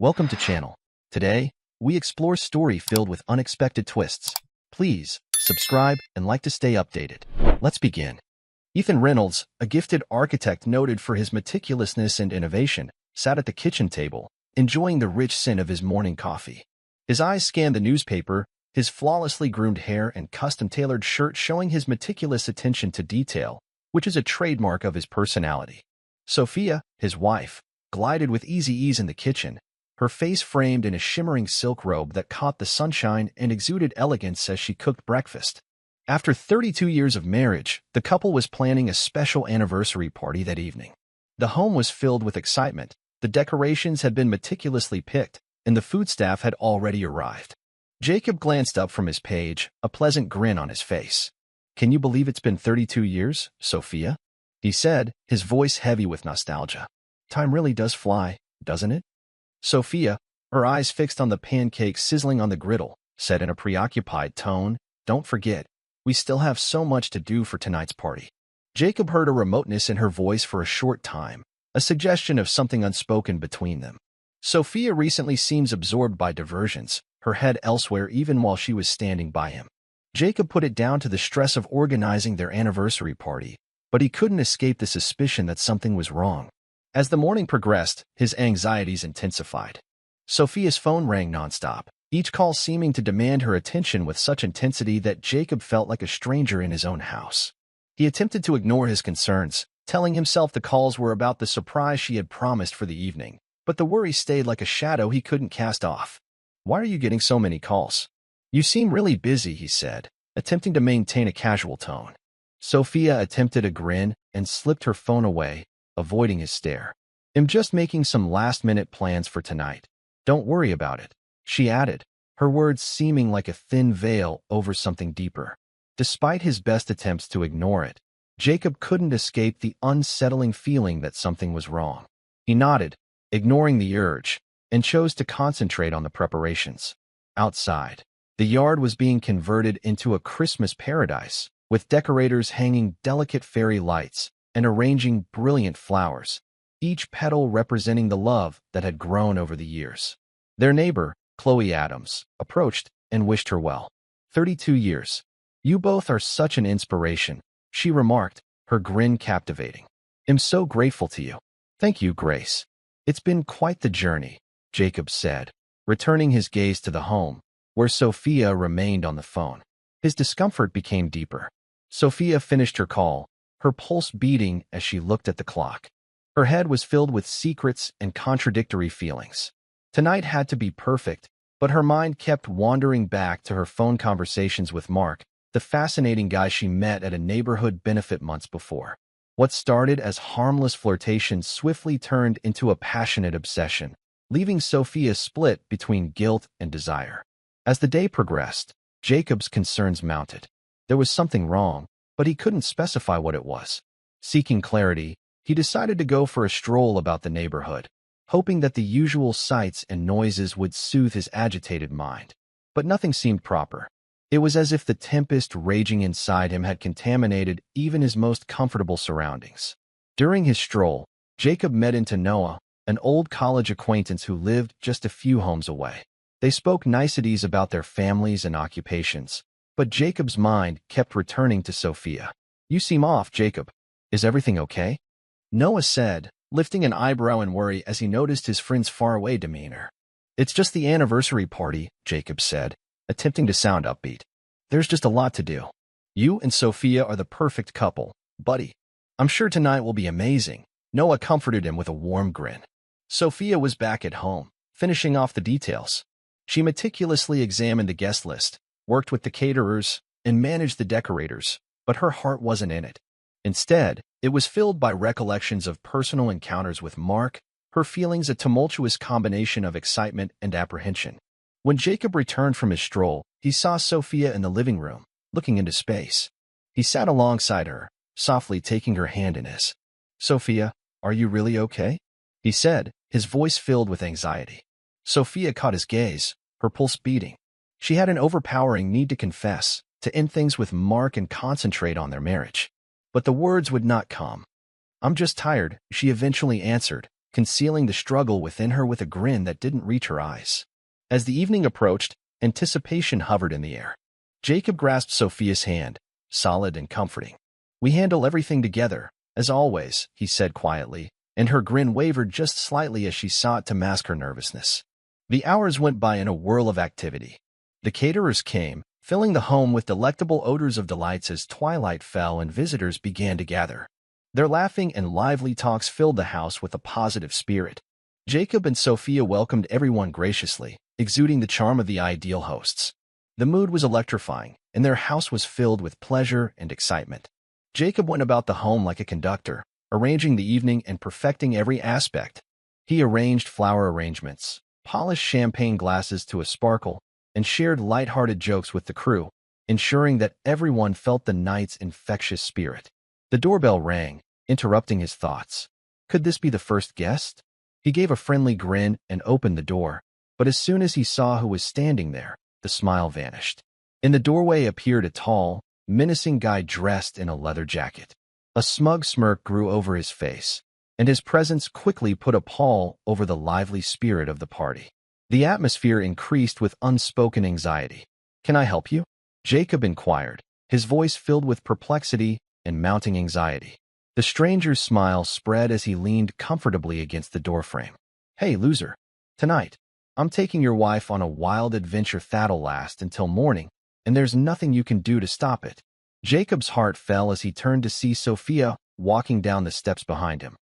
Welcome to channel. Today, we explore story filled with unexpected twists. Please, subscribe and like to stay updated. Let's begin. Ethan Reynolds, a gifted architect noted for his meticulousness and innovation, sat at the kitchen table, enjoying the rich scent of his morning coffee. His eyes scanned the newspaper, his flawlessly groomed hair and custom-tailored shirt showing his meticulous attention to detail, which is a trademark of his personality. Sophia, his wife, glided with easy ease in the kitchen, her face framed in a shimmering silk robe that caught the sunshine and exuded elegance as she cooked breakfast. After 32 years of marriage, the couple was planning a special anniversary party that evening. The home was filled with excitement, the decorations had been meticulously picked, and the food staff had already arrived. Jacob glanced up from his page, a pleasant grin on his face. "Can you believe it's been 32 years, Sophia?" he said, his voice heavy with nostalgia. "Time really does fly, doesn't it?" Sophia, her eyes fixed on the pancakes sizzling on the griddle, said in a preoccupied tone, "Don't forget, we still have so much to do for tonight's party." Jacob heard a remoteness in her voice for a short time, a suggestion of something unspoken between them. Sophia recently seems absorbed by diversions, her head elsewhere even while she was standing by him. Jacob put it down to the stress of organizing their anniversary party, but he couldn't escape the suspicion that something was wrong. As the morning progressed, his anxieties intensified. Sophia's phone rang nonstop, each call seeming to demand her attention with such intensity that Jacob felt like a stranger in his own house. He attempted to ignore his concerns, telling himself the calls were about the surprise she had promised for the evening, but the worry stayed like a shadow he couldn't cast off. "Why are you getting so many calls? You seem really busy," he said, attempting to maintain a casual tone. Sophia attempted a grin and slipped her phone away, avoiding his stare. "I'm just making some last-minute plans for tonight. Don't worry about it," she added, her words seeming like a thin veil over something deeper. Despite his best attempts to ignore it, Jacob couldn't escape the unsettling feeling that something was wrong. He nodded, ignoring the urge, and chose to concentrate on the preparations. Outside, the yard was being converted into a Christmas paradise, with decorators hanging delicate fairy lights and arranging brilliant flowers, each petal representing the love that had grown over the years. Their neighbor, Chloe Adams, approached and wished her well. 32 years. "You both are such an inspiration," she remarked, her grin captivating. "I'm so grateful to you." "Thank you, Grace. It's been quite the journey," Jacob said, returning his gaze to the home, where Sophia remained on the phone. His discomfort became deeper. Sophia finished her call, her pulse beating as she looked at the clock. Her head was filled with secrets and contradictory feelings. Tonight had to be perfect, but her mind kept wandering back to her phone conversations with Mark, the fascinating guy she met at a neighborhood benefit months before. What started as harmless flirtation swiftly turned into a passionate obsession, leaving Sophia split between guilt and desire. As the day progressed, Jacob's concerns mounted. There was something wrong, but he couldn't specify what it was. Seeking clarity, he decided to go for a stroll about the neighborhood, hoping that the usual sights and noises would soothe his agitated mind. But nothing seemed proper. It was as if the tempest raging inside him had contaminated even his most comfortable surroundings. During his stroll, Jacob met into Noah, an old college acquaintance who lived just a few homes away. They spoke niceties about their families and occupations, but Jacob's mind kept returning to Sophia. "You seem off, Jacob. Is everything okay?" Noah said, lifting an eyebrow in worry as he noticed his friend's faraway demeanor. "It's just the anniversary party," Jacob said, attempting to sound upbeat. "There's just a lot to do. You and Sophia are the perfect couple, buddy. I'm sure tonight will be amazing." Noah comforted him with a warm grin. Sophia was back at home, finishing off the details. She meticulously examined the guest list, worked with the caterers, and managed the decorators, but her heart wasn't in it. Instead, it was filled by recollections of personal encounters with Mark, her feelings a tumultuous combination of excitement and apprehension. When Jacob returned from his stroll, he saw Sophia in the living room, looking into space. He sat alongside her, softly taking her hand in his. "Sophia, are you really okay?" he said, his voice filled with anxiety. Sophia caught his gaze, her pulse beating. She had an overpowering need to confess, to end things with Mark and concentrate on their marriage. But the words would not come. "I'm just tired," she eventually answered, concealing the struggle within her with a grin that didn't reach her eyes. As the evening approached, anticipation hovered in the air. Jacob grasped Sophia's hand, solid and comforting. "We handle everything together, as always," he said quietly, and her grin wavered just slightly as she sought to mask her nervousness. The hours went by in a whirl of activity. The caterers came, filling the home with delectable odors of delights as twilight fell and visitors began to gather. Their laughing and lively talks filled the house with a positive spirit. Jacob and Sophia welcomed everyone graciously, exuding the charm of the ideal hosts. The mood was electrifying, and their house was filled with pleasure and excitement. Jacob went about the home like a conductor, arranging the evening and perfecting every aspect. He arranged flower arrangements, polished champagne glasses to a sparkle, and shared light-hearted jokes with the crew, ensuring that everyone felt the night's infectious spirit. The doorbell rang, interrupting his thoughts. Could this be the first guest? He gave a friendly grin and opened the door, but as soon as he saw who was standing there, the smile vanished. In the doorway appeared a tall, menacing guy dressed in a leather jacket. A smug smirk grew over his face, and his presence quickly put a pall over the lively spirit of the party. The atmosphere increased with unspoken anxiety. "Can I help you?" Jacob inquired, his voice filled with perplexity and mounting anxiety. The stranger's smile spread as he leaned comfortably against the doorframe. "Hey, loser. Tonight, I'm taking your wife on a wild adventure that'll last until morning, and there's nothing you can do to stop it." Jacob's heart fell as he turned to see Sophia walking down the steps behind him.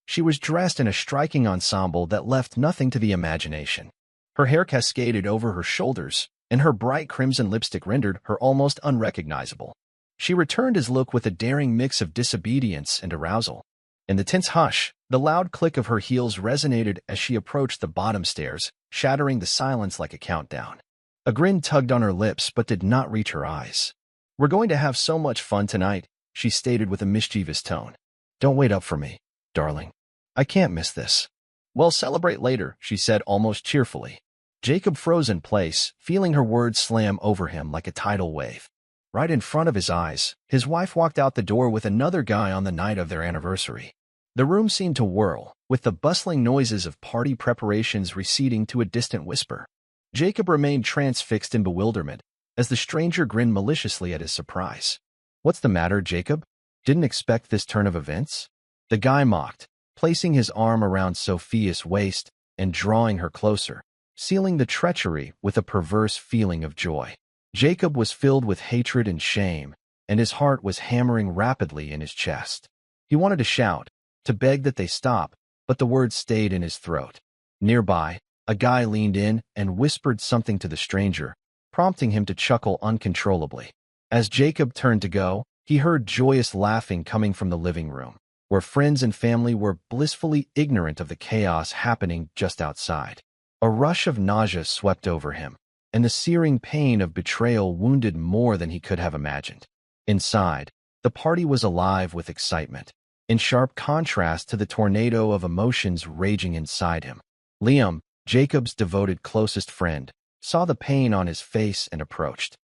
She was dressed in a striking ensemble that left nothing to the imagination. Her hair cascaded over her shoulders, and her bright crimson lipstick rendered her almost unrecognizable. She returned his look with a daring mix of disobedience and arousal. In the tense hush, the loud click of her heels resonated as she approached the bottom stairs, shattering the silence like a countdown. A grin tugged on her lips but did not reach her eyes. "We're going to have so much fun tonight," she stated with a mischievous tone. "Don't wait up for me, darling. I can't miss this." "We'll celebrate later," she said almost cheerfully. Jacob froze in place, feeling her words slam over him like a tidal wave. Right in front of his eyes, his wife walked out the door with another guy on the night of their anniversary. The room seemed to whirl, with the bustling noises of party preparations receding to a distant whisper. Jacob remained transfixed in bewilderment, as the stranger grinned maliciously at his surprise. "What's the matter, Jacob? Didn't expect this turn of events?" The guy mocked, placing his arm around Sophia's waist and drawing her closer, sealing the treachery with a perverse feeling of joy. Jacob was filled with hatred and shame, and his heart was hammering rapidly in his chest. He wanted to shout, to beg that they stop, but the words stayed in his throat. Nearby, a guy leaned in and whispered something to the stranger, prompting him to chuckle uncontrollably. As Jacob turned to go, he heard joyous laughing coming from the living room, where friends and family were blissfully ignorant of the chaos happening just outside. A rush of nausea swept over him, and the searing pain of betrayal wounded more than he could have imagined. Inside, the party was alive with excitement, in sharp contrast to the tornado of emotions raging inside him. Liam, Jacob's devoted closest friend, saw the pain on his face and approached.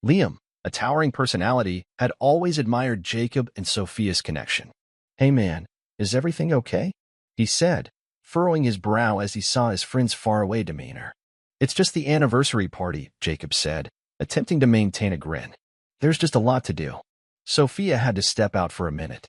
Liam, a towering personality, had always admired Jacob and Sophia's connection. "Hey man, is everything okay?" he said, furrowing his brow as he saw his friend's faraway demeanor. "It's just the anniversary party," Jacob said, attempting to maintain a grin. "There's just a lot to do." Sophia had to step out for a minute.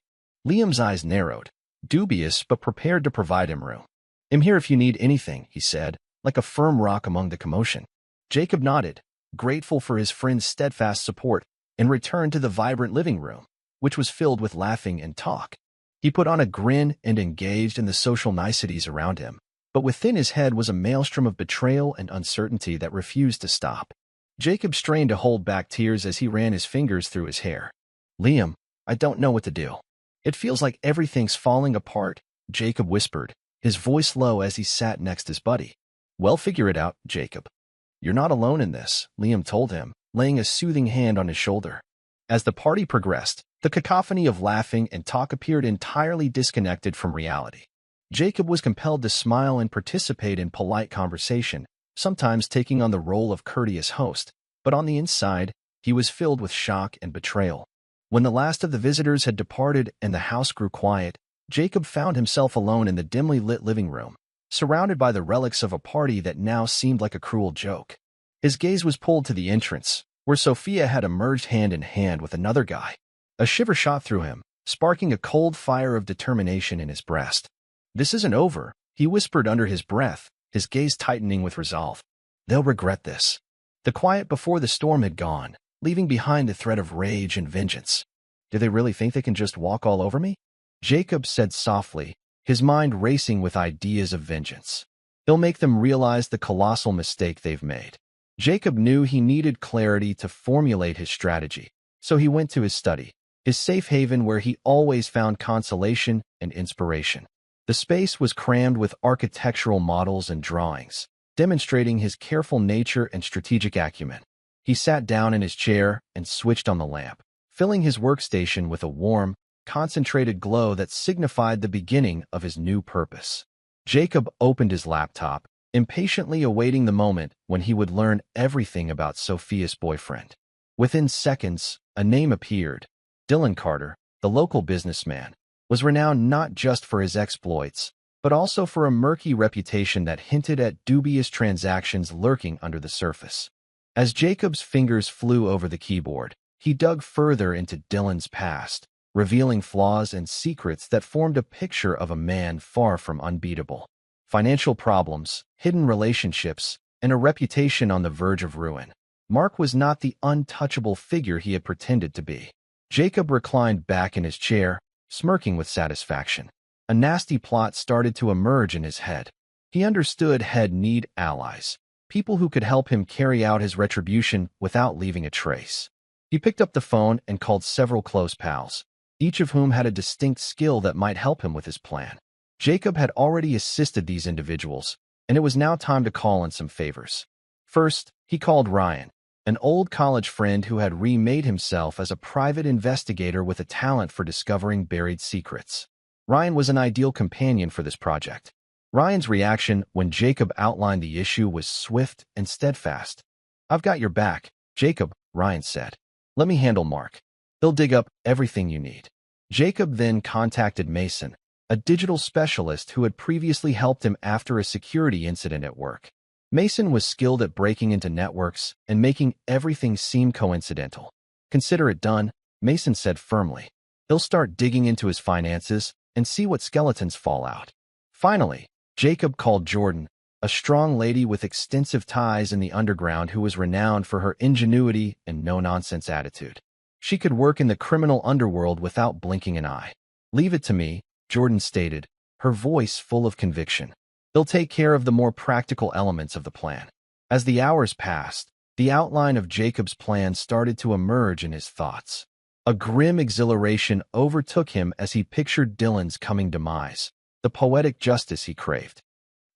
Liam's eyes narrowed, dubious but prepared to provide him room. "I'm here if you need anything," he said, like a firm rock among the commotion. Jacob nodded, grateful for his friend's steadfast support, and returned to the vibrant living room, which was filled with laughing and talk. He put on a grin and engaged in the social niceties around him, but within his head was a maelstrom of betrayal and uncertainty that refused to stop. Jacob strained to hold back tears as he ran his fingers through his hair. "Liam, I don't know what to do. It feels like everything's falling apart," Jacob whispered, his voice low as he sat next his buddy. "Well, figure it out, Jacob. You're not alone in this," Liam told him, laying a soothing hand on his shoulder. As the party progressed, the cacophony of laughing and talk appeared entirely disconnected from reality. Jacob was compelled to smile and participate in polite conversation, sometimes taking on the role of courteous host, but on the inside, he was filled with shock and betrayal. When the last of the visitors had departed and the house grew quiet, Jacob found himself alone in the dimly lit living room, surrounded by the relics of a party that now seemed like a cruel joke. His gaze was pulled to the entrance, where Sophia had emerged hand in hand with another guy. A shiver shot through him, sparking a cold fire of determination in his breast. "This isn't over," he whispered under his breath, his gaze tightening with resolve. "They'll regret this." The quiet before the storm had gone, leaving behind the threat of rage and vengeance. "Do they really think they can just walk all over me?" Jacob said softly, his mind racing with ideas of vengeance. "He'll make them realize the colossal mistake they've made." Jacob knew he needed clarity to formulate his strategy, so he went to his study, his safe haven where he always found consolation and inspiration. The space was crammed with architectural models and drawings, demonstrating his careful nature and strategic acumen. He sat down in his chair and switched on the lamp, filling his workstation with a warm, concentrated glow that signified the beginning of his new purpose. Jacob opened his laptop, impatiently awaiting the moment when he would learn everything about Sophia's boyfriend. Within seconds, a name appeared. Dylan Carter, the local businessman, was renowned not just for his exploits, but also for a murky reputation that hinted at dubious transactions lurking under the surface. As Jacob's fingers flew over the keyboard, he dug further into Dylan's past, revealing flaws and secrets that formed a picture of a man far from unbeatable. Financial problems, hidden relationships, and a reputation on the verge of ruin. Mark was not the untouchable figure he had pretended to be. Jacob reclined back in his chair, smirking with satisfaction. A nasty plot started to emerge in his head. He understood he'd need allies, people who could help him carry out his retribution without leaving a trace. He picked up the phone and called several close pals, each of whom had a distinct skill that might help him with his plan. Jacob had already assisted these individuals, and it was now time to call in some favors. First, he called Ryan, an old college friend who had remade himself as a private investigator with a talent for discovering buried secrets. Ryan was an ideal companion for this project. Ryan's reaction when Jacob outlined the issue was swift and steadfast. "I've got your back, Jacob," Ryan said. "Let me handle Mark. He'll dig up everything you need." Jacob then contacted Mason, a digital specialist who had previously helped him after a security incident at work. Mason was skilled at breaking into networks and making everything seem coincidental. "Consider it done," Mason said firmly. "He'll start digging into his finances and see what skeletons fall out." Finally, Jacob called Jordan, a strong lady with extensive ties in the underground who was renowned for her ingenuity and no-nonsense attitude. She could work in the criminal underworld without blinking an eye. "Leave it to me," Jordan stated, her voice full of conviction. "They'll take care of the more practical elements of the plan." As the hours passed, the outline of Jacob's plan started to emerge in his thoughts. A grim exhilaration overtook him as he pictured Dylan's coming demise, the poetic justice he craved.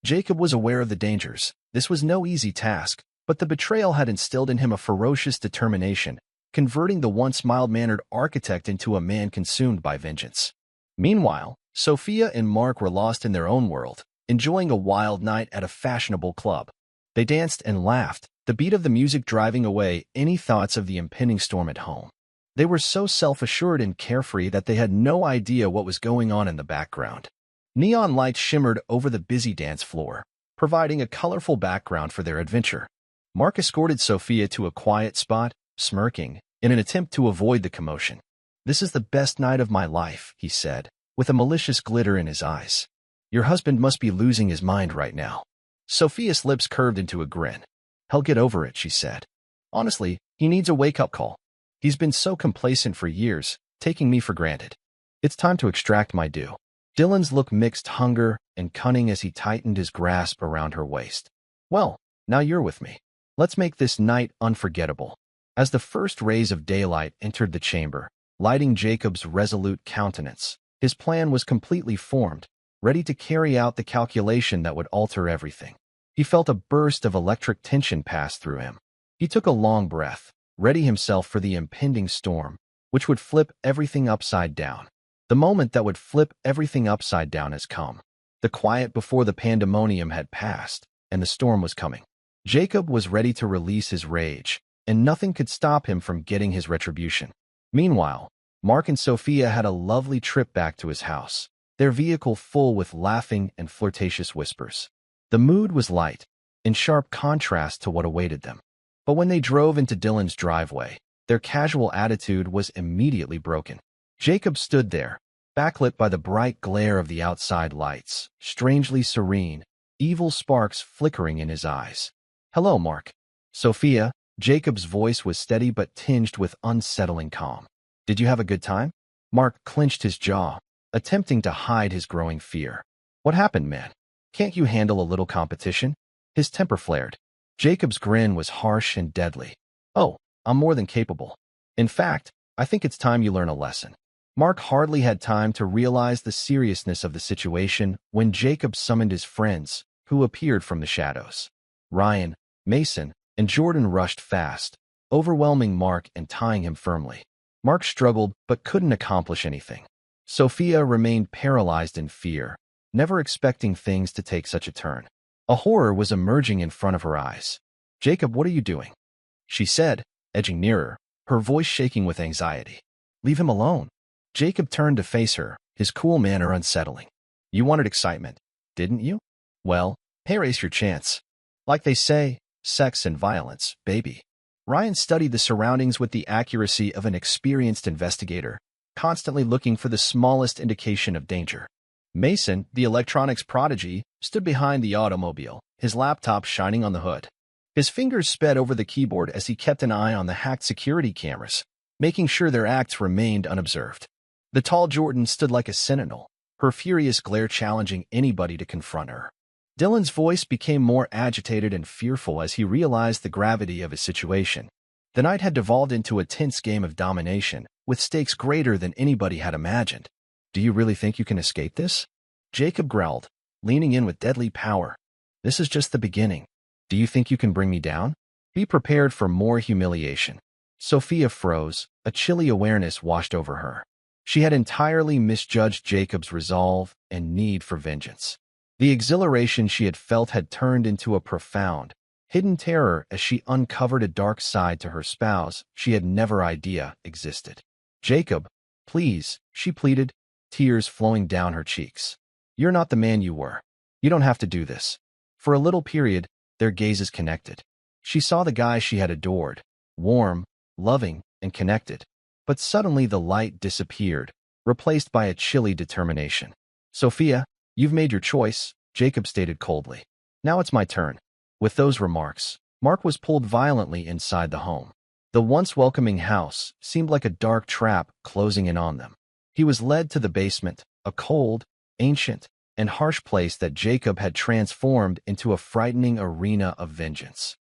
Jacob was aware of the dangers. This was no easy task, but the betrayal had instilled in him a ferocious determination, converting the once mild-mannered architect into a man consumed by vengeance. Meanwhile, Sophia and Mark were lost in their own world, enjoying a wild night at a fashionable club. They danced and laughed, the beat of the music driving away any thoughts of the impending storm at home. They were so self-assured and carefree that they had no idea what was going on in the background. Neon lights shimmered over the busy dance floor, providing a colorful background for their adventure. Mark escorted Sophia to a quiet spot, smirking, in an attempt to avoid the commotion. "This is the best night of my life," he said, with a malicious glitter in his eyes. "Your husband must be losing his mind right now." Sophia's lips curved into a grin. "He'll get over it," she said. "Honestly, he needs a wake-up call. He's been so complacent for years, taking me for granted. It's time to extract my due." Dylan's look mixed hunger and cunning as he tightened his grasp around her waist. "Well, now you're with me. Let's make this night unforgettable." As the first rays of daylight entered the chamber, lighting Jacob's resolute countenance, his plan was completely formed, ready to carry out the calculation that would alter everything. He felt a burst of electric tension pass through him. He took a long breath, ready himself for the impending storm, which would flip everything upside down. The moment that would flip everything upside down has come. The quiet before the pandemonium had passed, and the storm was coming. Jacob was ready to release his rage, and nothing could stop him from getting his retribution. Meanwhile, Mark and Sophia had a lovely trip back to his house. their vehicle full with laughing and flirtatious whispers. The mood was light, in sharp contrast to what awaited them. But when they drove into Dylan's driveway, their casual attitude was immediately broken. Jacob stood there, backlit by the bright glare of the outside lights, strangely serene, evil sparks flickering in his eyes. "Hello, Mark." "Sophia," Jacob's voice was steady but tinged with unsettling calm. "Did you have a good time?" Mark clenched his jaw, attempting to hide his growing fear. "What happened, man? Can't you handle a little competition?" His temper flared. Jacob's grin was harsh and deadly. "Oh, I'm more than capable. In fact, I think it's time you learn a lesson." Mark hardly had time to realize the seriousness of the situation when Jacob summoned his friends, who appeared from the shadows. Ryan, Mason, and Jordan rushed fast, overwhelming Mark and tying him firmly. Mark struggled but couldn't accomplish anything. Sophia remained paralyzed in fear, never expecting things to take such a turn. A horror was emerging in front of her eyes. "Jacob, what are you doing?" she said, edging nearer, her voice shaking with anxiety. "Leave him alone." Jacob turned to face her, his cool manner unsettling. "You wanted excitement, didn't you? Well, here's your chance. Like they say, sex and violence, baby." Ryan studied the surroundings with the accuracy of an experienced investigator, constantly looking for the smallest indication of danger. Mason, the electronics prodigy, stood behind the automobile, his laptop shining on the hood. His fingers sped over the keyboard as he kept an eye on the hacked security cameras, making sure their acts remained unobserved. The tall Jordan stood like a sentinel, her furious glare challenging anybody to confront her. Dylan's voice became more agitated and fearful as he realized the gravity of his situation. The night had devolved into a tense game of domination, with stakes greater than anybody had imagined. "Do you really think you can escape this?" Jacob growled, leaning in with deadly power. "This is just the beginning. Do you think you can bring me down? Be prepared for more humiliation." Sophia froze, a chilly awareness washed over her. She had entirely misjudged Jacob's resolve and need for vengeance. The exhilaration she had felt had turned into a profound, hidden terror as she uncovered a dark side to her spouse she had never idea existed. "Jacob, please," she pleaded, tears flowing down her cheeks. "You're not the man you were. You don't have to do this." For a little period, their gazes connected. She saw the guy she had adored, warm, loving, and connected. But suddenly the light disappeared, replaced by a chilly determination. "Sophia, you've made your choice," Jacob stated coldly. "Now it's my turn." With those remarks, Mark was pulled violently inside the home. The once welcoming house seemed like a dark trap closing in on them. He was led to the basement, a cold, ancient, and harsh place that Jacob had transformed into a frightening arena of vengeance.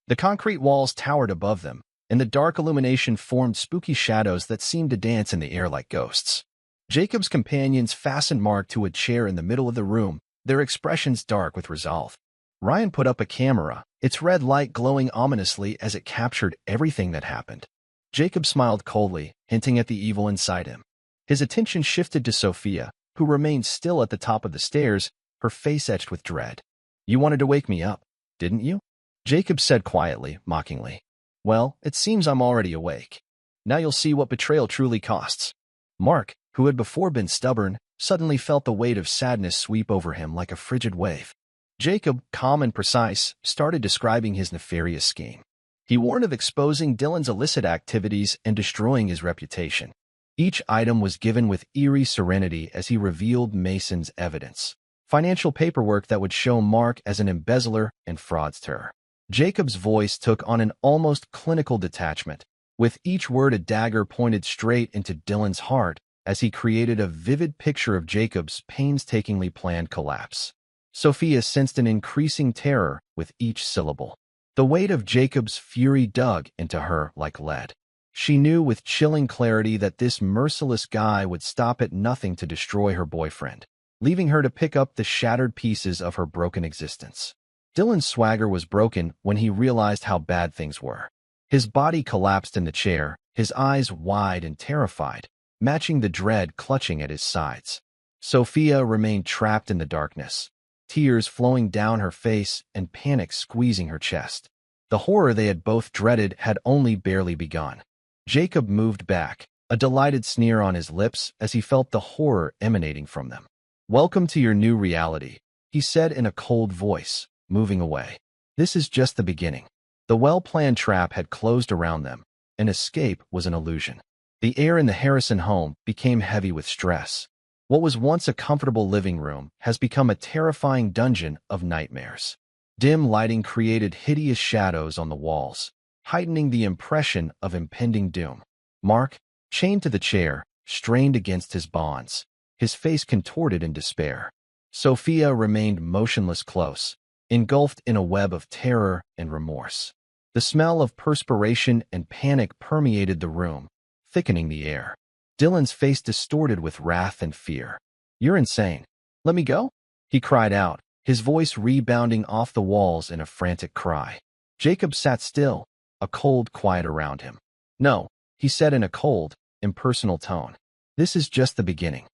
The concrete walls towered above them, and the dark illumination formed spooky shadows that seemed to dance in the air like ghosts. Jacob's companions fastened Mark to a chair in the middle of the room, their expressions dark with resolve. Ryan put up a camera, its red light glowing ominously as it captured everything that happened. Jacob smiled coldly, hinting at the evil inside him. His attention shifted to Sophia, who remained still at the top of the stairs, her face etched with dread. "You wanted to wake me up, didn't you?" Jacob said quietly, mockingly. "Well, it seems I'm already awake. Now you'll see what betrayal truly costs." Mark, who had before been stubborn, suddenly felt the weight of sadness sweep over him like a frigid wave. Jacob, calm and precise, started describing his nefarious scheme. He warned of exposing Dylan's illicit activities and destroying his reputation. Each item was given with eerie serenity as he revealed Mason's evidence, financial paperwork that would show Mark as an embezzler and fraudster. Jacob's voice took on an almost clinical detachment, with each word a dagger pointed straight into Dylan's heart as he created a vivid picture of Jacob's painstakingly planned collapse. Sophia sensed an increasing terror with each syllable. The weight of Jacob's fury dug into her like lead. She knew with chilling clarity that this merciless guy would stop at nothing to destroy her boyfriend, leaving her to pick up the shattered pieces of her broken existence. Dylan's swagger was broken when he realized how bad things were. His body collapsed in the chair, his eyes wide and terrified, matching the dread clutching at his sides. Sophia remained trapped in the darkness, tears flowing down her face and panic squeezing her chest. The horror they had both dreaded had only barely begun. Jacob moved back, a delighted sneer on his lips as he felt the horror emanating from them. Welcome to your new reality, he said in a cold voice, moving away. This is just the beginning. The well-planned trap had closed around them. An escape was an illusion. The air in the Harrison home became heavy with stress. What was once a comfortable living room has become a terrifying dungeon of nightmares. Dim lighting created hideous shadows on the walls, heightening the impression of impending doom. Mark, chained to the chair, strained against his bonds, his face contorted in despair. Sophia remained motionless close, engulfed in a web of terror and remorse. The smell of perspiration and panic permeated the room, thickening the air. Dylan's face distorted with wrath and fear. "You're insane. Let me go?" he cried out, his voice rebounding off the walls in a frantic cry. Jacob sat still, a cold quiet around him. "No," he said in a cold, impersonal tone. "This is just the beginning.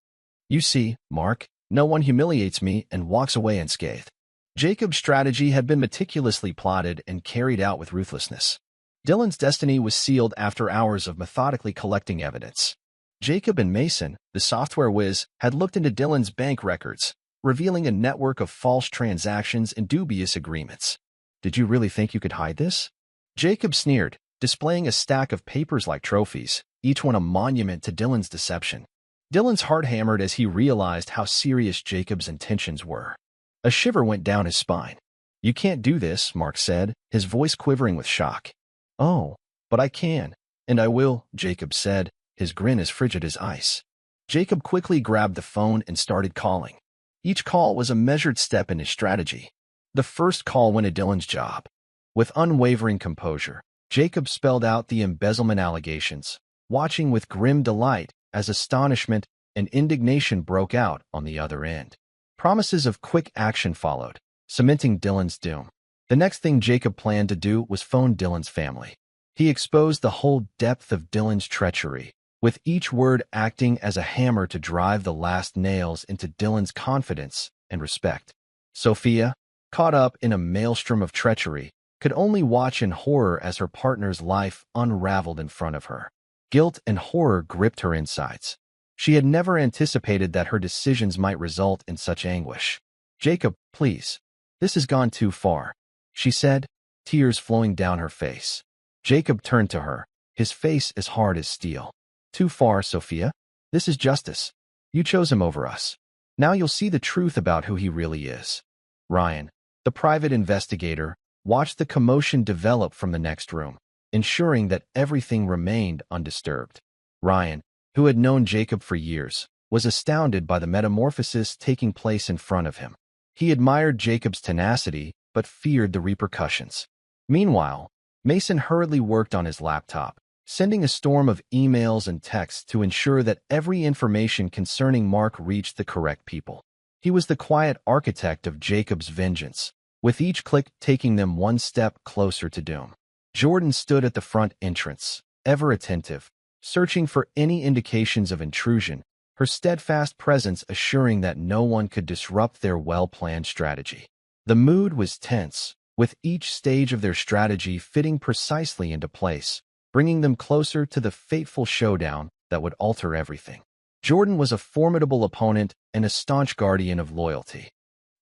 You see, Mark, no one humiliates me and walks away unscathed." Jacob's strategy had been meticulously plotted and carried out with ruthlessness. Dylan's destiny was sealed after hours of methodically collecting evidence. Jacob and Mason, the software whiz, had looked into Dylan's bank records, revealing a network of false transactions and dubious agreements. "Did you really think you could hide this?" Jacob sneered, displaying a stack of papers like trophies, each one a monument to Dylan's deception. Dylan's heart hammered as he realized how serious Jacob's intentions were. A shiver went down his spine. "You can't do this," Mark said, his voice quivering with shock. "Oh, but I can, and I will," Jacob said, his grin as frigid as ice. Jacob quickly grabbed the phone and started calling. Each call was a measured step in his strategy. The first call went to Dylan's job. With unwavering composure, Jacob spelled out the embezzlement allegations, watching with grim delight as astonishment and indignation broke out on the other end. Promises of quick action followed, cementing Dylan's doom. The next thing Jacob planned to do was phone Dylan's family. He exposed the whole depth of Dylan's treachery, with each word acting as a hammer to drive the last nails into Dylan's confidence and respect. Sophia, caught up in a maelstrom of treachery, could only watch in horror as her partner's life unraveled in front of her. Guilt and horror gripped her insides. She had never anticipated that her decisions might result in such anguish. "Jacob, please. This has gone too far," she said, tears flowing down her face. Jacob turned to her, his face as hard as steel. "Too far, Sophia. This is justice. You chose him over us. Now you'll see the truth about who he really is." Ryan, the private investigator, watched the commotion develop from the next room, ensuring that everything remained undisturbed. Ryan, who had known Jacob for years, was astounded by the metamorphosis taking place in front of him. He admired Jacob's tenacity, but feared the repercussions. Meanwhile, Mason hurriedly worked on his laptop, sending a storm of emails and texts to ensure that every information concerning Mark reached the correct people. He was the quiet architect of Jacob's vengeance, with each click taking them one step closer to doom. Jordan stood at the front entrance, ever attentive, searching for any indications of intrusion, her steadfast presence assuring that no one could disrupt their well-planned strategy. The mood was tense, with each stage of their strategy fitting precisely into place, bringing them closer to the fateful showdown that would alter everything. Jordan was a formidable opponent and a staunch guardian of loyalty.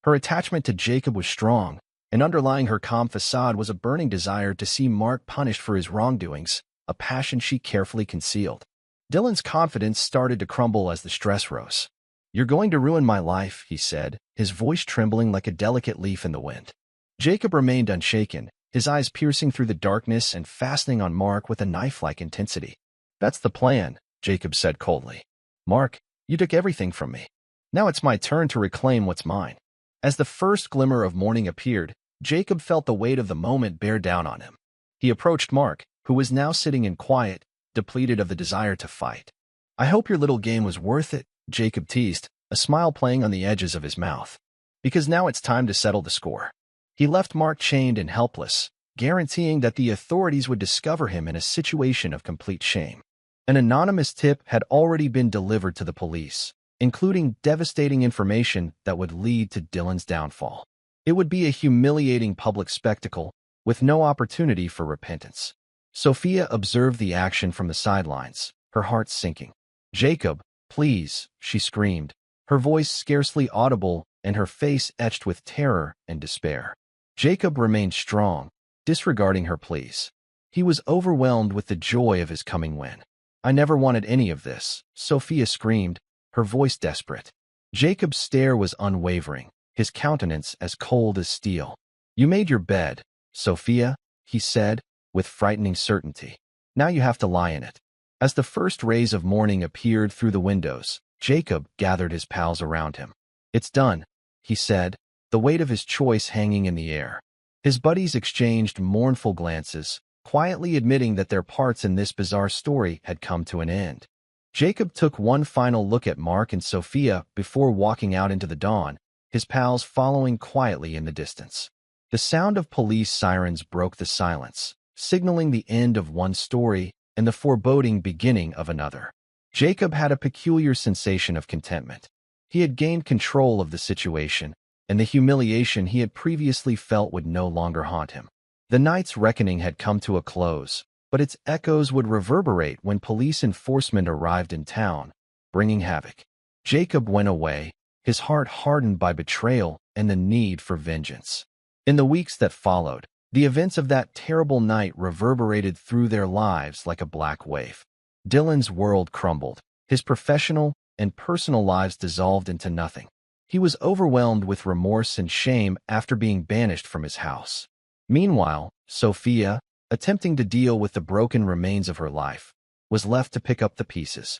Her attachment to Jacob was strong, and underlying her calm facade was a burning desire to see Mark punished for his wrongdoings, a passion she carefully concealed. Dylan's confidence started to crumble as the stress rose. "You're going to ruin my life," he said, his voice trembling like a delicate leaf in the wind. Jacob remained unshaken, his eyes piercing through the darkness and fastening on Mark with a knife-like intensity. "That's the plan," Jacob said coldly. "Mark, you took everything from me. Now it's my turn to reclaim what's mine." As the first glimmer of morning appeared, Jacob felt the weight of the moment bear down on him. He approached Mark, who was now sitting in quiet, depleted of the desire to fight. "I hope your little game was worth it," Jacob teased, a smile playing on the edges of his mouth. "Because now it's time to settle the score." He left Mark chained and helpless, guaranteeing that the authorities would discover him in a situation of complete shame. An anonymous tip had already been delivered to the police, including devastating information that would lead to Dylan's downfall. It would be a humiliating public spectacle, with no opportunity for repentance. Sophia observed the action from the sidelines, her heart sinking. "Jacob, please," she screamed, her voice scarcely audible and her face etched with terror and despair. Jacob remained strong, disregarding her pleas. He was overwhelmed with the joy of his coming win. "I never wanted any of this," Sophia screamed, her voice desperate. Jacob's stare was unwavering, his countenance as cold as steel. "You made your bed, Sophia," he said, with frightening certainty. "Now you have to lie in it." As the first rays of morning appeared through the windows, Jacob gathered his pals around him. "It's done," he said, the weight of his choice hanging in the air. His buddies exchanged mournful glances, quietly admitting that their parts in this bizarre story had come to an end. Jacob took one final look at Mark and Sophia before walking out into the dawn, his pals following quietly in the distance. The sound of police sirens broke the silence, signaling the end of one story and the foreboding beginning of another. Jacob had a peculiar sensation of contentment. He had gained control of the situation, and the humiliation he had previously felt would no longer haunt him. The night's reckoning had come to a close, but its echoes would reverberate when police enforcement arrived in town, bringing havoc. Jacob went away, his heart hardened by betrayal and the need for vengeance. In the weeks that followed, the events of that terrible night reverberated through their lives like a black wave. Dylan's world crumbled, his professional and personal lives dissolved into nothing. He was overwhelmed with remorse and shame after being banished from his house. Meanwhile, Sophia, attempting to deal with the broken remains of her life, was left to pick up the pieces.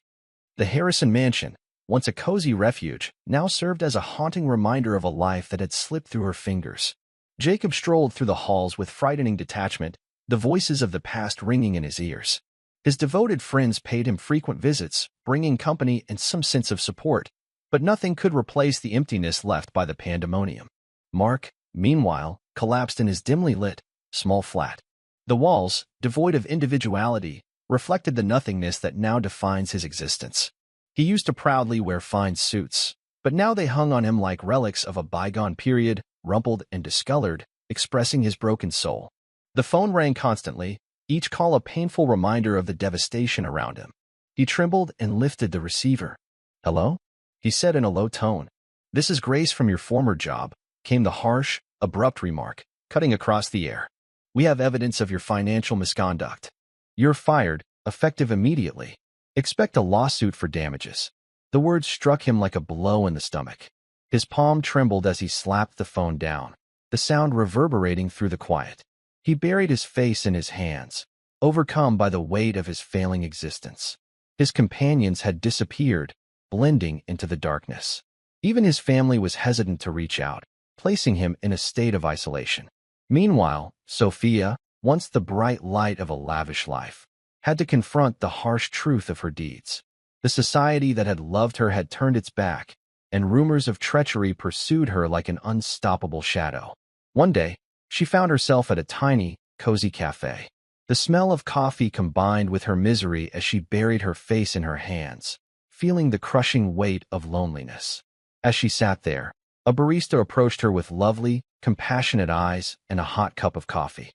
The Harrison mansion, once a cozy refuge, now served as a haunting reminder of a life that had slipped through her fingers. Jacob strolled through the halls with frightening detachment, the voices of the past ringing in his ears. His devoted friends paid him frequent visits, bringing company and some sense of support, but nothing could replace the emptiness left by the pandemonium. Mark, meanwhile, collapsed in his dimly lit, small flat. The walls, devoid of individuality, reflected the nothingness that now defines his existence. He used to proudly wear fine suits, but now they hung on him like relics of a bygone period, rumpled and discolored, expressing his broken soul. The phone rang constantly, each call a painful reminder of the devastation around him. He trembled and lifted the receiver. "Hello?" he said in a low tone. "This is Grace from your former job," came the harsh, abrupt remark, cutting across the air. "We have evidence of your financial misconduct. You're fired, effective immediately. Expect a lawsuit for damages." The words struck him like a blow in the stomach. His palm trembled as he slapped the phone down, the sound reverberating through the quiet. He buried his face in his hands, overcome by the weight of his failing existence. His companions had disappeared, blending into the darkness. Even his family was hesitant to reach out, placing him in a state of isolation. Meanwhile, Sophia, once the bright light of a lavish life, had to confront the harsh truth of her deeds. The society that had loved her had turned its back, and rumors of treachery pursued her like an unstoppable shadow. One day, she found herself at a tiny, cozy cafe. The smell of coffee combined with her misery as she buried her face in her hands, feeling the crushing weight of loneliness. As she sat there, a barista approached her with lovely, compassionate eyes and a hot cup of coffee.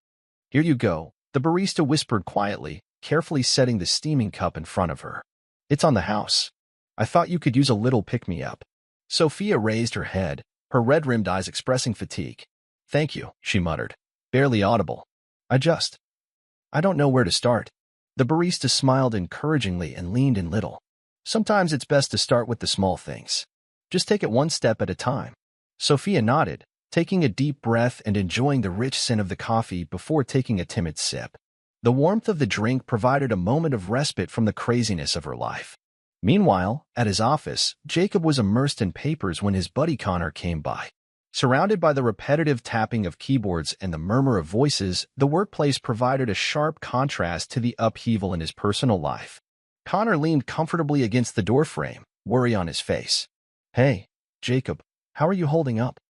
"Here you go," the barista whispered quietly, carefully setting the steaming cup in front of her. "It's on the house. I thought you could use a little pick-me-up." Sophia raised her head, her red-rimmed eyes expressing fatigue. "Thank you," she muttered, barely audible. I don't know where to start." The barista smiled encouragingly and leaned in little. "Sometimes it's best to start with the small things. Just take it one step at a time." Sophia nodded, taking a deep breath and enjoying the rich scent of the coffee before taking a timid sip. The warmth of the drink provided a moment of respite from the craziness of her life. Meanwhile, at his office, Jacob was immersed in papers when his buddy Connor came by. Surrounded by the repetitive tapping of keyboards and the murmur of voices, the workplace provided a sharp contrast to the upheaval in his personal life. Connor leaned comfortably against the doorframe, worry on his face. "Hey, Jacob, how are you holding up?"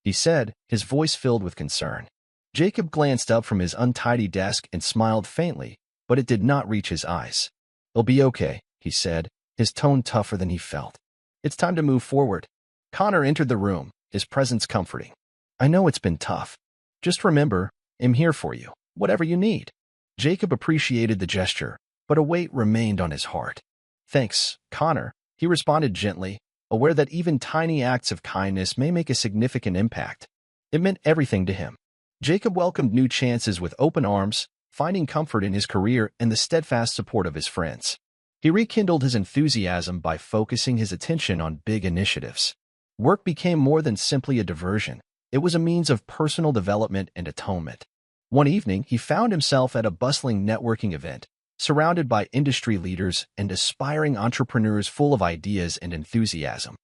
he said, his voice filled with concern. Jacob glanced up from his untidy desk and smiled faintly, but it did not reach his eyes. "It'll be okay," he said, his tone tougher than he felt. "It's time to move forward." Connor entered the room, his presence comforting. "I know it's been tough. Just remember, I'm here for you, whatever you need." Jacob appreciated the gesture, but a weight remained on his heart. "Thanks, Connor," he responded gently, aware that even tiny acts of kindness may make a significant impact. It meant everything to him. Jacob welcomed new chances with open arms, finding comfort in his career and the steadfast support of his friends. He rekindled his enthusiasm by focusing his attention on big initiatives. Work became more than simply a diversion. It was a means of personal development and atonement. One evening, he found himself at a bustling networking event, surrounded by industry leaders and aspiring entrepreneurs full of ideas and enthusiasm.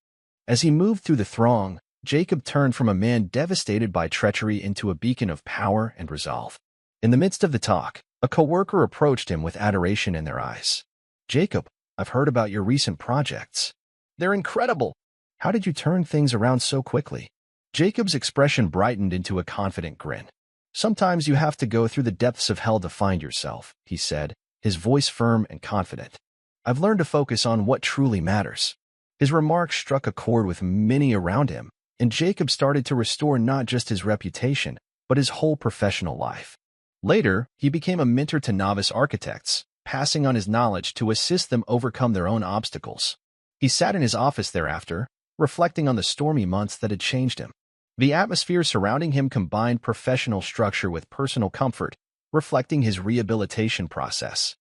As he moved through the throng, Jacob turned from a man devastated by treachery into a beacon of power and resolve. In the midst of the talk, a coworker approached him with adoration in their eyes. "Jacob, I've heard about your recent projects. They're incredible. How did you turn things around so quickly?" Jacob's expression brightened into a confident grin. "Sometimes you have to go through the depths of hell to find yourself," he said, his voice firm and confident. "I've learned to focus on what truly matters." His remarks struck a chord with many around him, and Jacob started to restore not just his reputation, but his whole professional life. Later, he became a mentor to novice architects, passing on his knowledge to assist them overcome their own obstacles. He sat in his office thereafter, reflecting on the stormy months that had changed him. The atmosphere surrounding him combined professional structure with personal comfort, reflecting his rehabilitation process.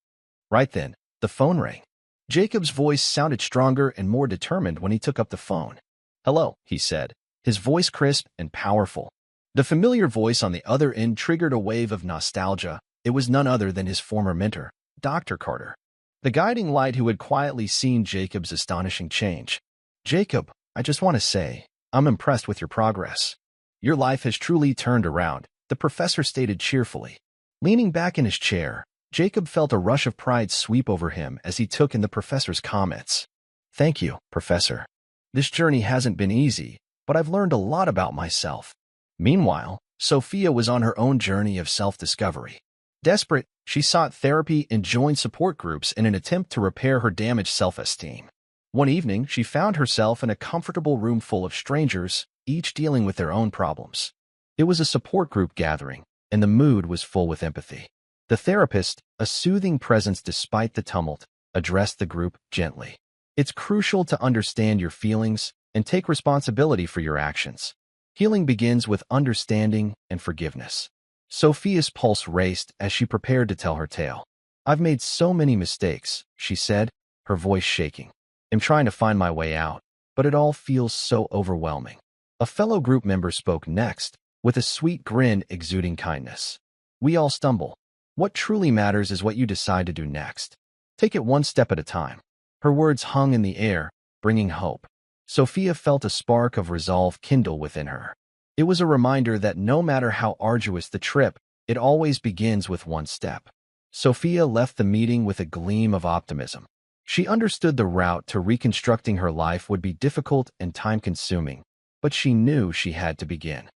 Right then, the phone rang. Jacob's voice sounded stronger and more determined when he took up the phone. "Hello," he said, his voice crisp and powerful. The familiar voice on the other end triggered a wave of nostalgia. It was none other than his former mentor, Dr. Carter, the guiding light who had quietly seen Jacob's astonishing change. "Jacob, I just want to say, I'm impressed with your progress. Your life has truly turned around," the professor stated cheerfully. Leaning back in his chair, Jacob felt a rush of pride sweep over him as he took in the professor's comments. "Thank you, Professor. This journey hasn't been easy, but I've learned a lot about myself." Meanwhile, Sophia was on her own journey of self-discovery. Desperate, she sought therapy and joined support groups in an attempt to repair her damaged self-esteem. One evening, she found herself in a comfortable room full of strangers, each dealing with their own problems. It was a support group gathering, and the mood was full with empathy. The therapist, a soothing presence despite the tumult, addressed the group gently. "It's crucial to understand your feelings and take responsibility for your actions. Healing begins with understanding and forgiveness." Sophia's pulse raced as she prepared to tell her tale. "I've made so many mistakes," she said, her voice shaking. "I'm trying to find my way out, but it all feels so overwhelming." A fellow group member spoke next, with a sweet grin exuding kindness. "We all stumble. What truly matters is what you decide to do next. Take it one step at a time." Her words hung in the air, bringing hope. Sophia felt a spark of resolve kindle within her. It was a reminder that no matter how arduous the trip, it always begins with one step. Sophia left the meeting with a gleam of optimism. She understood the route to reconstructing her life would be difficult and time-consuming, but she knew she had to begin.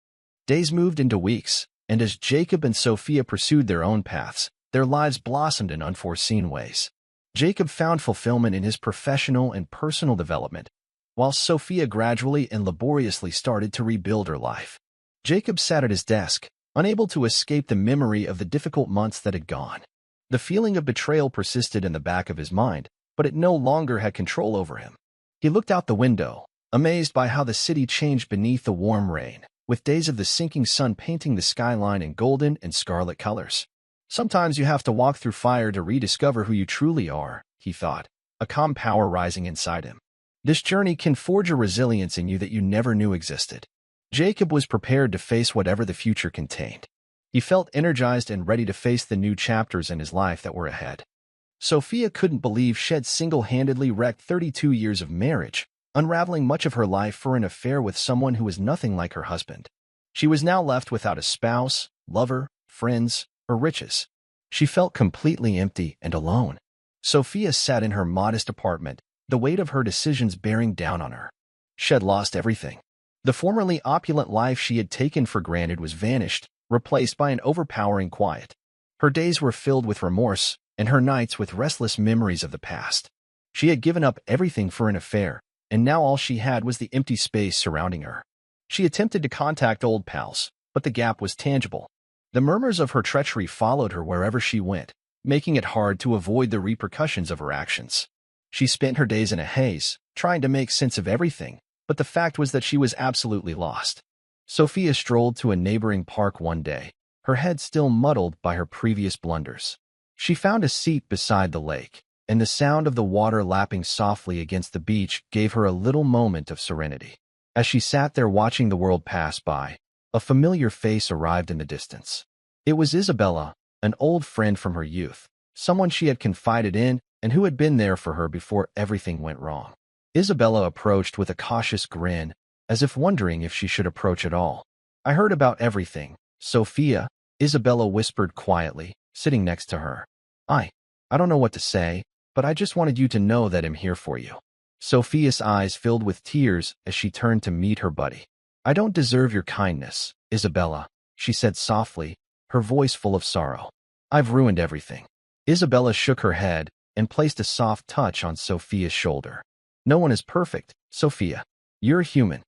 Days moved into weeks, and as Jacob and Sophia pursued their own paths, their lives blossomed in unforeseen ways. Jacob found fulfillment in his professional and personal development, while Sophia gradually and laboriously started to rebuild her life. Jacob sat at his desk, unable to escape the memory of the difficult months that had gone. The feeling of betrayal persisted in the back of his mind, but it no longer had control over him. He looked out the window, amazed by how the city changed beneath the warm rain, with days of the sinking sun painting the skyline in golden and scarlet colors. "Sometimes you have to walk through fire to rediscover who you truly are," he thought, a calm power rising inside him. "This journey can forge a resilience in you that you never knew existed." Jacob was prepared to face whatever the future contained. He felt energized and ready to face the new chapters in his life that were ahead. Sophia couldn't believe she'd single-handedly wrecked 32 years of marriage, unraveling much of her life for an affair with someone who was nothing like her husband. She was now left without a spouse, lover, friends, or riches. She felt completely empty and alone. Sophia sat in her modest apartment, the weight of her decisions bearing down on her. She had lost everything. The formerly opulent life she had taken for granted was vanished, replaced by an overpowering quiet. Her days were filled with remorse, and her nights with restless memories of the past. She had given up everything for an affair, and now all she had was the empty space surrounding her. She attempted to contact old pals, but the gap was tangible. The murmurs of her treachery followed her wherever she went, making it hard to avoid the repercussions of her actions. She spent her days in a haze, trying to make sense of everything, but the fact was that she was absolutely lost. Sophia strolled to a neighboring park one day, her head still muddled by her previous blunders. She found a seat beside the lake, and the sound of the water lapping softly against the beach gave her a little moment of serenity. As she sat there watching the world pass by, a familiar face arrived in the distance. It was Isabella, an old friend from her youth, someone she had confided in and who had been there for her before everything went wrong. Isabella approached with a cautious grin, as if wondering if she should approach at all. "I heard about everything, Sophia," Isabella whispered quietly, sitting next to her. I don't know what to say, but I just wanted you to know that I'm here for you." Sophia's eyes filled with tears as she turned to meet her buddy. "I don't deserve your kindness, Isabella," she said softly, her voice full of sorrow. "I've ruined everything." Isabella shook her head and placed a soft touch on Sophia's shoulder. "No one is perfect, Sophia. You're human.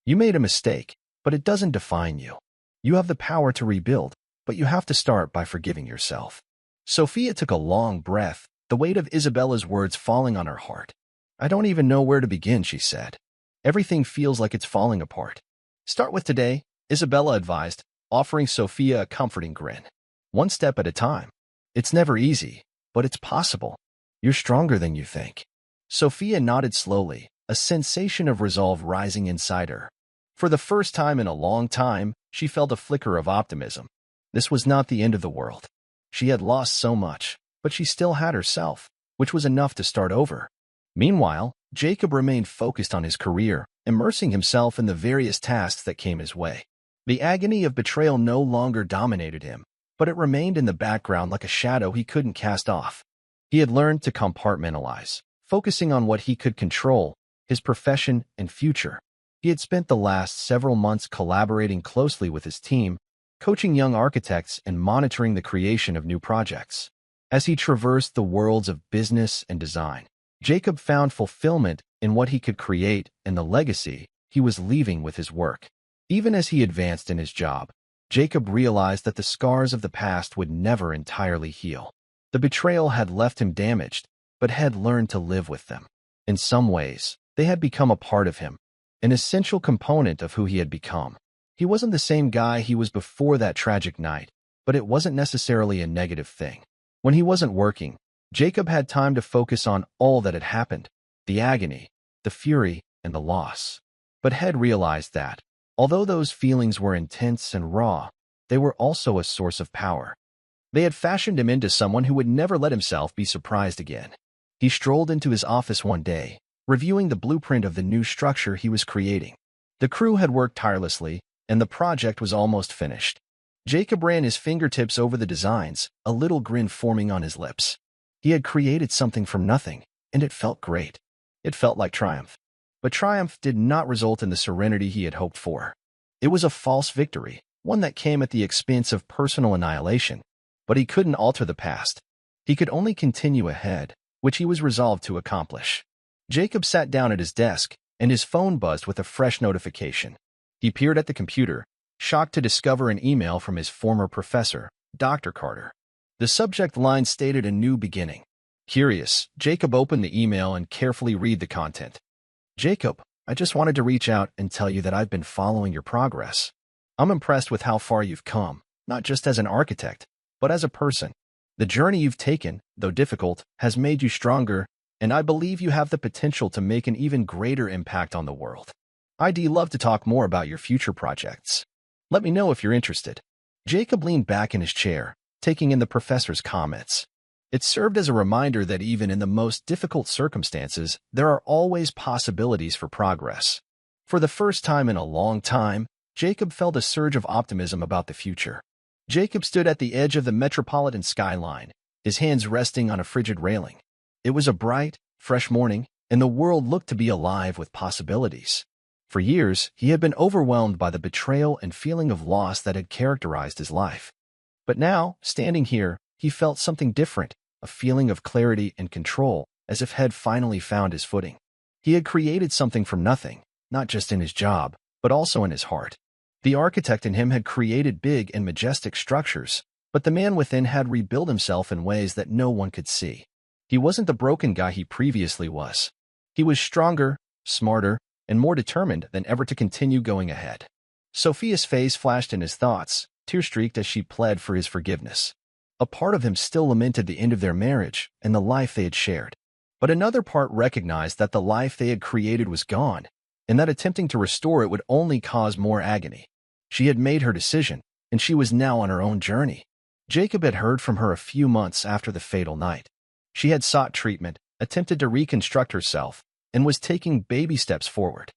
You made a mistake, but it doesn't define you. You have the power to rebuild, but you have to start by forgiving yourself." Sophia took a long breath, the weight of Isabella's words falling on her heart. "I don't even know where to begin," she said. "Everything feels like it's falling apart." "Start with today," Isabella advised, offering Sophia a comforting grin. "One step at a time. It's never easy, but it's possible. You're stronger than you think." Sophia nodded slowly, a sensation of resolve rising inside her. For the first time in a long time, she felt a flicker of optimism. This was not the end of the world. She had lost so much, but she still had herself, which was enough to start over. Meanwhile, Jacob remained focused on his career, immersing himself in the various tasks that came his way. The agony of betrayal no longer dominated him, but it remained in the background like a shadow he couldn't cast off. He had learned to compartmentalize, focusing on what he could control, his profession and future. He had spent the last several months collaborating closely with his team, coaching young architects and monitoring the creation of new projects. As he traversed the worlds of business and design, Jacob found fulfillment in what he could create and the legacy he was leaving with his work. Even as he advanced in his job, Jacob realized that the scars of the past would never entirely heal. The betrayal had left him damaged, but had learned to live with them. In some ways, they had become a part of him, an essential component of who he had become. He wasn't the same guy he was before that tragic night, but it wasn't necessarily a negative thing. When he wasn't working, Jacob had time to focus on all that had happened, the agony, the fury, and the loss. But Head realized that, although those feelings were intense and raw, they were also a source of power. They had fashioned him into someone who would never let himself be surprised again. He strolled into his office one day, reviewing the blueprint of the new structure he was creating. The crew had worked tirelessly, and the project was almost finished. Jacob ran his fingertips over the designs, a little grin forming on his lips. He had created something from nothing, and it felt great. It felt like triumph. But triumph did not result in the serenity he had hoped for. It was a false victory, one that came at the expense of personal annihilation. But he couldn't alter the past. He could only continue ahead, which he was resolved to accomplish. Jacob sat down at his desk, and his phone buzzed with a fresh notification. He peered at the computer, shocked to discover an email from his former professor, Dr. Carter. The subject line stated a new beginning. Curious, Jacob opened the email and carefully read the content. "Jacob, I just wanted to reach out and tell you that I've been following your progress. I'm impressed with how far you've come, not just as an architect, but as a person. The journey you've taken, though difficult, has made you stronger, and I believe you have the potential to make an even greater impact on the world. I'd love to talk more about your future projects. Let me know if you're interested." Jacob leaned back in his chair, taking in the professor's comments. It served as a reminder that even in the most difficult circumstances, there are always possibilities for progress. For the first time in a long time, Jacob felt a surge of optimism about the future. Jacob stood at the edge of the metropolitan skyline, his hands resting on a frigid railing. It was a bright, fresh morning, and the world looked to be alive with possibilities. For years, he had been overwhelmed by the betrayal and feeling of loss that had characterized his life. But now, standing here, he felt something different, a feeling of clarity and control, as if Head finally found his footing. He had created something from nothing, not just in his job, but also in his heart. The architect in him had created big and majestic structures, but the man within had rebuilt himself in ways that no one could see. He wasn't the broken guy he previously was. He was stronger, smarter, and more determined than ever to continue going ahead. Sophia's face flashed in his thoughts, tear-streaked as she pled for his forgiveness. A part of him still lamented the end of their marriage and the life they had shared. But another part recognized that the life they had created was gone, and that attempting to restore it would only cause more agony. She had made her decision, and she was now on her own journey. Jacob had heard from her a few months after the fatal night. She had sought treatment, attempted to reconstruct herself, and was taking baby steps forward.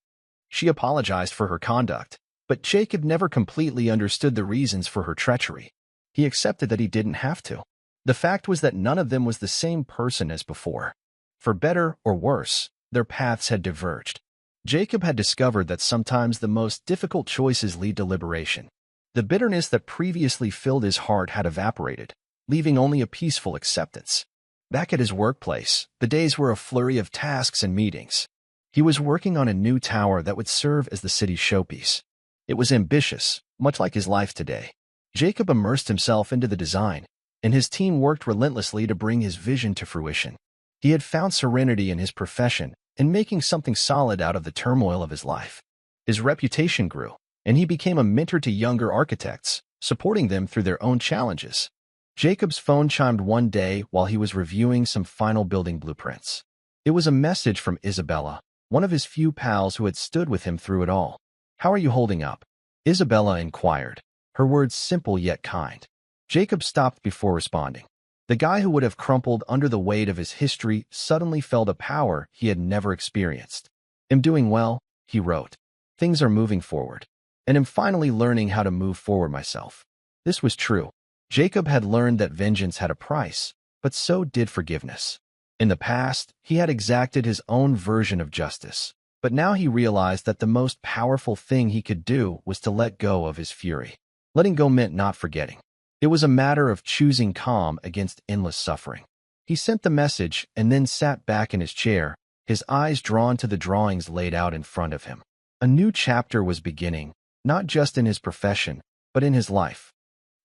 She apologized for her conduct, but Jacob never completely understood the reasons for her treachery. He accepted that he didn't have to. The fact was that none of them was the same person as before. For better or worse, their paths had diverged. Jacob had discovered that sometimes the most difficult choices lead to liberation. The bitterness that previously filled his heart had evaporated, leaving only a peaceful acceptance. Back at his workplace, the days were a flurry of tasks and meetings. He was working on a new tower that would serve as the city's showpiece. It was ambitious, much like his life today. Jacob immersed himself into the design, and his team worked relentlessly to bring his vision to fruition. He had found serenity in his profession and making something solid out of the turmoil of his life. His reputation grew, and he became a mentor to younger architects, supporting them through their own challenges. Jacob's phone chimed one day while he was reviewing some final building blueprints. It was a message from Isabella, one of his few pals who had stood with him through it all. "How are you holding up?" Isabella inquired, her words simple yet kind. Jacob stopped before responding. The guy who would have crumpled under the weight of his history suddenly felt a power he had never experienced. "I'm doing well," he wrote. "Things are moving forward, and I'm finally learning how to move forward myself." This was true. Jacob had learned that vengeance had a price, but so did forgiveness. In the past, he had exacted his own version of justice, but now he realized that the most powerful thing he could do was to let go of his fury. Letting go meant not forgetting. It was a matter of choosing calm against endless suffering. He sent the message and then sat back in his chair, his eyes drawn to the drawings laid out in front of him. A new chapter was beginning, not just in his profession, but in his life.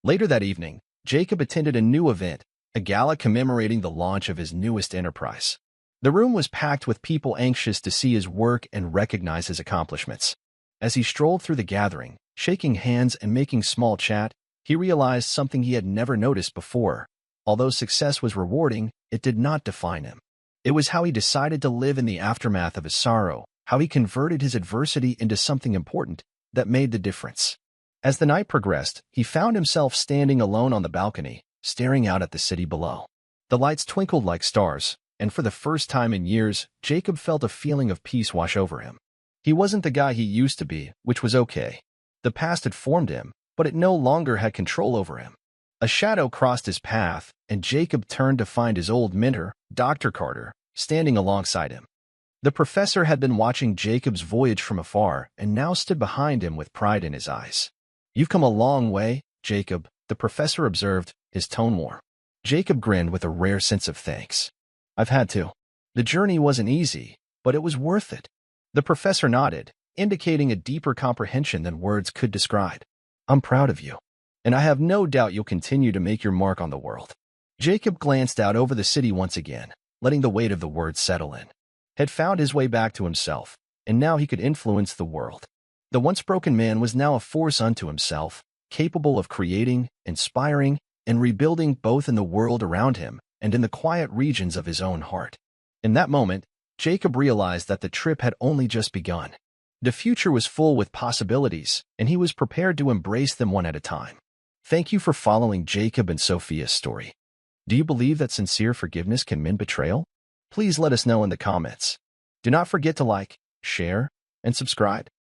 Later that evening, Jacob attended a new event, a gala commemorating the launch of his newest enterprise. The room was packed with people anxious to see his work and recognize his accomplishments. As he strolled through the gathering, shaking hands and making small chat, he realized something he had never noticed before. Although success was rewarding, it did not define him. It was how he decided to live in the aftermath of his sorrow, how he converted his adversity into something important, that made the difference. As the night progressed, he found himself standing alone on the balcony, staring out at the city below. The lights twinkled like stars, and for the first time in years, Jacob felt a feeling of peace wash over him. He wasn't the guy he used to be, which was okay. The past had formed him, but it no longer had control over him. A shadow crossed his path, and Jacob turned to find his old mentor, Dr. Carter, standing alongside him. The professor had been watching Jacob's voyage from afar and now stood behind him with pride in his eyes. "You've come a long way, Jacob," the professor observed, his tone warm. Jacob grinned with a rare sense of thanks. "I've had to. The journey wasn't easy, but it was worth it." The professor nodded, indicating a deeper comprehension than words could describe. "I'm proud of you, and I have no doubt you'll continue to make your mark on the world." Jacob glanced out over the city once again, letting the weight of the words settle in. Had found his way back to himself, and now he could influence the world. The once broken man was now a force unto himself, capable of creating, inspiring, and rebuilding both in the world around him and in the quiet regions of his own heart. In that moment, Jacob realized that the trip had only just begun. The future was full with possibilities, and he was prepared to embrace them one at a time. Thank you for following Jacob and Sophia's story. Do you believe that sincere forgiveness can mend betrayal? Please let us know in the comments. Do not forget to like, share, and subscribe.